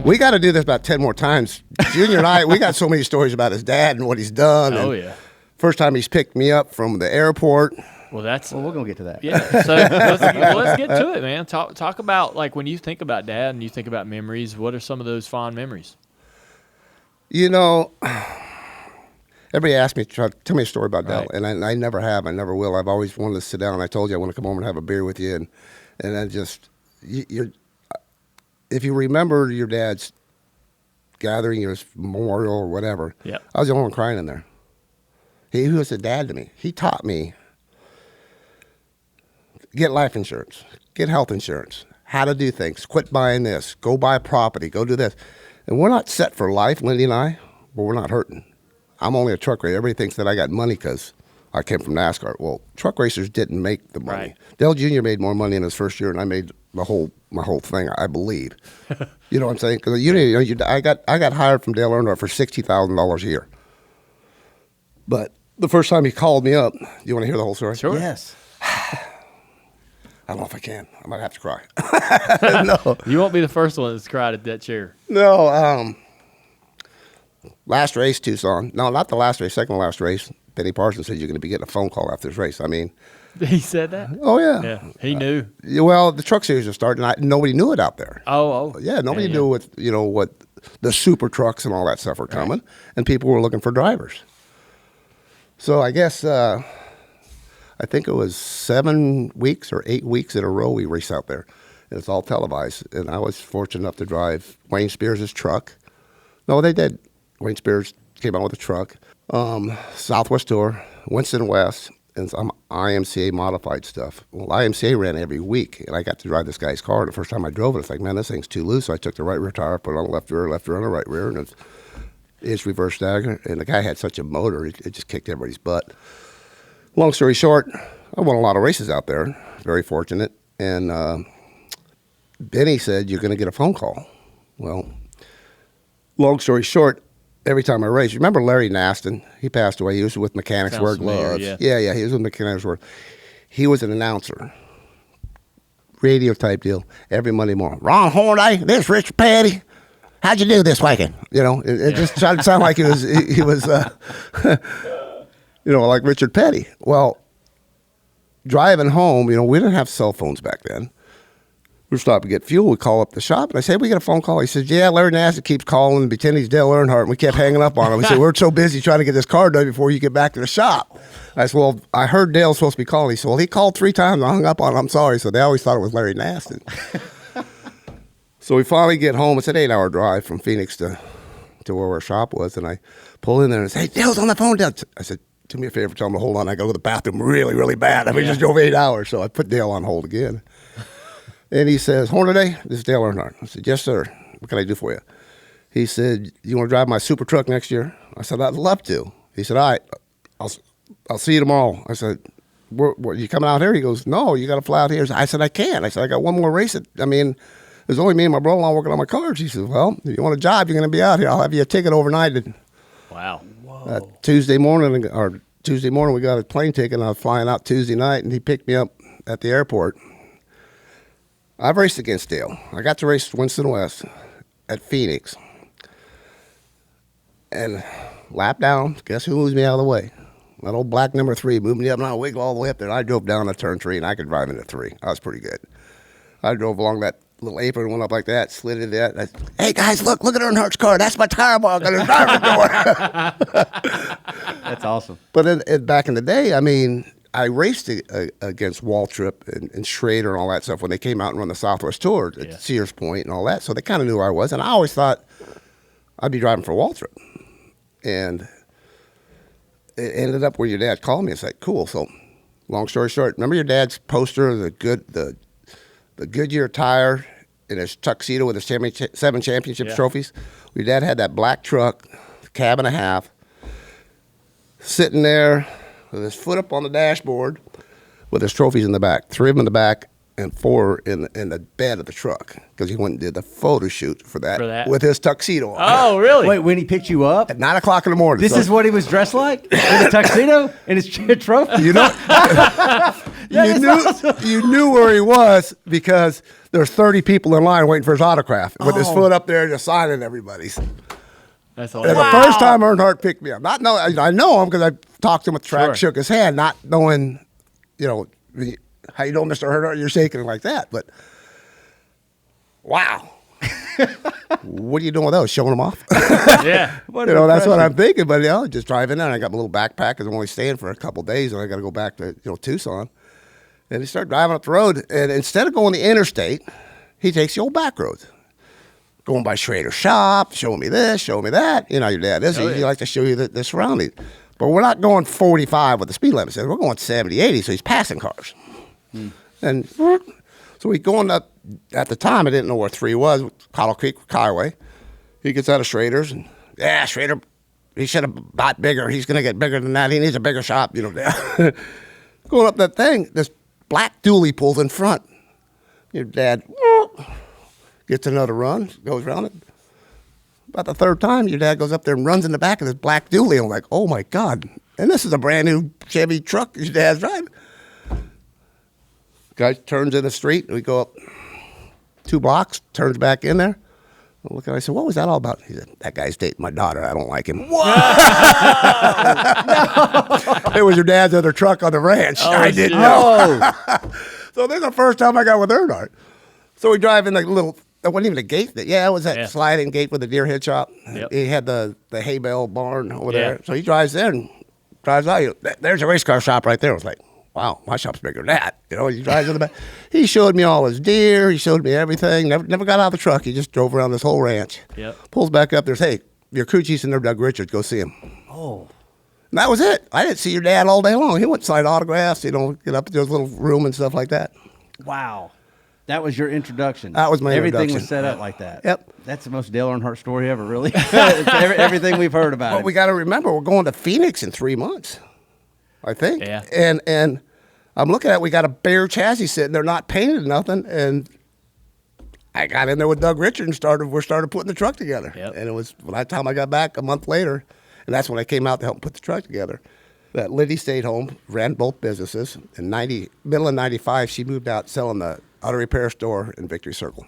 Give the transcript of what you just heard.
We got to do this about 10 more times. Junior and I, we got so many stories about his dad and what he's done. Oh, and yeah. First time he's picked me up from the airport. Well, we're gonna get to that. Yeah. So let's get to it, man. Talk about, like, when you think about Dad and you think about memories. What are some of those fond memories? You know, everybody asks me, tell me a story about Dale, Right. and I never have. I never will. I've always wanted to sit down. I told you I want to come over and have a beer with you, and I just you're. If you remember your dad's gathering, your memorial or whatever, Yep. I was the only one crying in there. He was a dad to me. He taught me get life insurance, get health insurance, how to do things, quit buying this, go buy property, go do this. And we're not set for life, Lindy and I, but we're not hurting. I'm only a truck racer. Everybody thinks that I got money because I came from NASCAR. Well, truck racers didn't make the money. Right. Dale Jr. made more money in his first year, and I made my whole thing, I believe. You know what I'm saying? Because I got hired from Dale Earnhardt for $60,000 a year. But the first time he called me up, you want to hear the whole story? Sure. Yes. I don't know if I can. I might have to cry. No. You won't be the first one that's cried at that chair. No. Last race, Tucson. No, not the last race, second to last race. Benny Parsons said you're going to be getting a phone call after this race. I mean. He said that? Oh, yeah. Yeah. He knew. Well, the truck series was starting. Nobody knew it out there. Oh. Yeah, nobody knew what the super trucks and all that stuff were coming, and people were looking for drivers. So I guess I think it was 7 weeks or 8 weeks in a row we raced out there. And it's all televised. And I was fortunate enough to drive Wayne Spears' truck. No, they did. Wayne Spears came out with a truck. Southwest Tour, Winston West, and some IMCA modified stuff. Well, IMCA ran every week, and I got to drive this guy's car. And the first time I drove it, it's like, man, this thing's too loose. So I took the right rear tire, put it on the left rear on the right rear, and it's reverse stagger. And the guy had such a motor, it just kicked everybody's butt. Long story short, I won a lot of races out there. Very fortunate. And Benny said, you're going to get a phone call. Well, long story short, every time I raced, remember Larry Naston? He passed away. He was with Mechanics Wear Gloves. Yeah, he was with Mechanics Wear. He was an announcer, radio type deal, every Monday morning. Ron Hornaday, this Richard Petty. How'd you do this weekend? It just tried to sound like he was like Richard Petty. Well, driving home, we didn't have cell phones back then. We were stopping to get fuel. We call up the shop, and I said, we got a phone call. He says, yeah, Larry Nassar keeps calling and pretending he's Dale Earnhardt, and we kept hanging up on him. He said, we're so busy trying to get this car done before you get back to the shop. I said, well, I heard Dale's supposed to be calling. He said, well, he called 3 times. I hung up on him. I'm sorry. So they always thought it was Larry Nassar. So we finally get home. It's an 8-hour drive from Phoenix to where our shop was, and I pull in there and say, hey, Dale's on the phone. I said, do me a favor, tell him to hold on. I go to the bathroom really, really bad. We just drove 8 hours, so I put Dale on hold again. And he says, Hornaday, this is Dale Earnhardt. I said, yes, sir. What can I do for you? He said, you want to drive my super truck next year? I said, I'd love to. He said, all right, I'll see you tomorrow. I said, you coming out here? He goes, no, you got to fly out here. I said, I can't. I said, I got one more race. There's only me and my brother-in-law working on my cars. He says, well, if you want a job, you're going to be out here. I'll have you a ticket overnight. Wow. Tuesday morning, we got a plane ticket, and I was flying out Tuesday night, and he picked me up at the airport. I've raced against Dale. I got to race Winston West at Phoenix. And lap down, guess who moves me out of the way? That old black number 3 moved me up, and I wiggled all the way up there. And I drove down to turn 3, and I could drive into 3. I was pretty good. I drove along that little apron, went up like that, slid into that. Hey, guys, look at Earnhardt's car. That's my tire mark on the driver's door. That's awesome. But back in the day, I raced against Waltrip and Schrader and all that stuff when they came out and run the Southwest Tour at Sears Point and all that. So they kind of knew who I was. And I always thought I'd be driving for Waltrip. And it ended up where your dad called me. It's like, cool. So long story short, remember your dad's poster of the Goodyear tire in his tuxedo with his 7 championships trophies? Your dad had that black truck, cab and a half, sitting there with his foot up on the dashboard with his trophies in the back, 3 of them in the back and 4 in the bed of the truck, because he went and did the photo shoot for that with his tuxedo on. Oh, really? Wait, when he picked you up? At 9 o'clock in the morning. This is what he was dressed like? In a tuxedo? In his trophy? You know, you knew where he was because there's 30 people in line waiting for his autograph with his foot up there just signing everybody's. That's And awesome. the first time Earnhardt picked me up, I know him because I talked to him at the track, Sure. shook his hand, not knowing, how you doing, Mr. Earnhardt? You're shaking him like that, but wow. What are you doing with those? Showing them off? Yeah. That's what I'm thinking. But just driving in, I got my little backpack because I'm only staying for a couple of days, and I got to go back to Tucson. And he started driving up the road, and instead of going the interstate, he takes the old back roads, going by Schrader's shop, showing me this, showing me that. You know, your dad is. Oh, He yeah. likes to show you the surroundings. But we're not going 45 with the speed limit says. We're going 70, 80, so he's passing cars. And so we going up. At the time, I didn't know where 3 was, Cottle Creek Highway. He gets out of Schrader's, and Schrader, he should have bought bigger. He's going to get bigger than that. He needs a bigger shop, Going up that thing, this black dually pulls in front. Your dad gets another run, goes around it. About the third time, your dad goes up there and runs in the back of this black dually. I'm like, oh my God. And this is a brand new Chevy truck your dad's driving. Guy turns in the street, and we go up 2 blocks, turns back in there. I look at him, I said, what was that all about? He said, that guy's dating my daughter. I don't like him. It was your dad's other truck on the ranch. I didn't know. So this is the first time I got with Earnhardt. So we drive in the little, it wasn't even a gate. It was that sliding gate with the deer head shop. Yep. He had the hay bale barn over Yeah. there. So he drives there and drives out. There's a race car shop right there. I was like, wow, my shop's bigger than that. He drives in the back. He showed me all his deer. He showed me everything. Never got out of the truck. He just drove around this whole ranch. Yep. Pulls back up. There's, hey, your crew chief's in there, Doug Richards. Go see him. Oh. And that was it. I didn't see your dad all day long. He went and signed autographs, get up to his little room and stuff like that. Wow. That was your introduction. That was my Everything introduction. was set up like that. Yep. That's the most Dale Earnhardt story ever, really. It's everything we've heard about But it. we got to remember, we're going to Phoenix in 3 months, I think. Yeah. And I'm looking at, we got a bare chassis sitting there, not painted or nothing, and I got in there with Doug Richards and started putting the truck together. Yep. And it was by the time I got back a month later, and that's when I came out to help put the truck together. That Liddy stayed home, ran both businesses. In middle of '95, she moved out selling the auto repair store in Victory Circle.